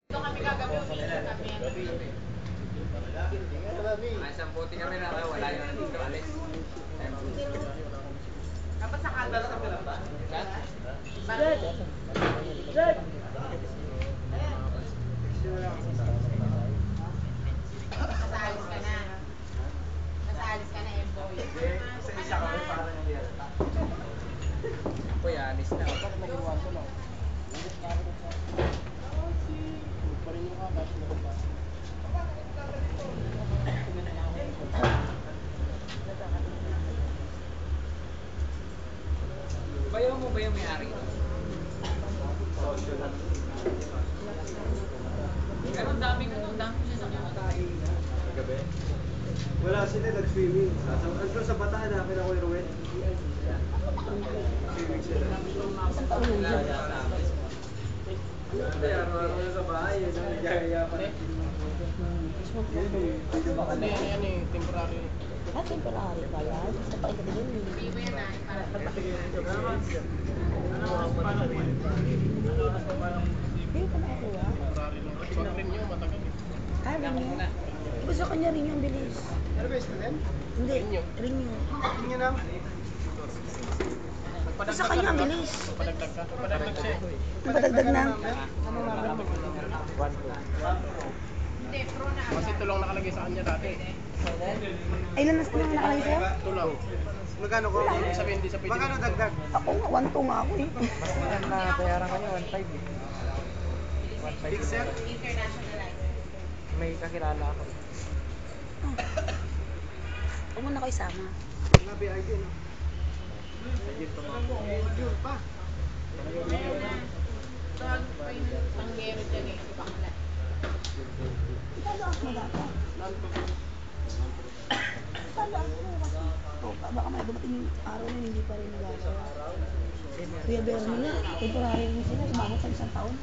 Ito kami kagabi, umiinom kami. May isang puti kami na wala yung nandito alis. Dapat sa kanto sa kapila ba? Red! Red! Nasaalis ka na. Nasaalis ka na, Emboy. Sa isa kami parang hindi alata. Uy, alis na. Bakit nag-iwan ko lang? Ulit na ako sa... Pa rin yung kakas na ba? Bayaw mo ba yung may-ari? Pero ang daming ano, ang daming siya sa Gabi? Wala sila nag-swimming. Andun sa Bataan na kina Kuya Ruel. Swimming sila. Hindi, araw-araw na sa bahay. Nagyaya pa rin. Hindi, yan eh, temporary. Ah, temporary ba yan? Napakita din yun. Hindi mo yan ah. Hindi ko nakakuha. Temporary lang. Pag rin nyo, matagal eh. Ah, rin yun. Iba sa kanya rin yung bilis. Ano ba yung student? Hindi, rin yun. Tingin na. Iba sa kanya ang bilis. Padagdag ka. Padagdag siya eh. Padagdag na. Ano number mo? Hindi, pro na. Kasi ito lang nakalagay sa kanya dati. Ay, ilan na sila nakalagay sa'yo? Ito lang. Magkano ko? Ibig sabihin, hindi sa pwede. Magkano dagdag? Ako nga, 1-2 nga ako eh. Mas maganda bayaran kanya 1.5 eh. Fixer? International license. May kakilala ako. Huwag mo na kayo sama. Nabi ID, no? June pa. Ayun na. Tawag pa yung tanggero dyan eh. Si Bakla. Italaas mo dati. Italaas mo kasi. Oh, baka may dumating yung araw na hindi pa rin nagagawa. Kuya Bernie nga, temporary rin sila. Umabot sa 1 taon.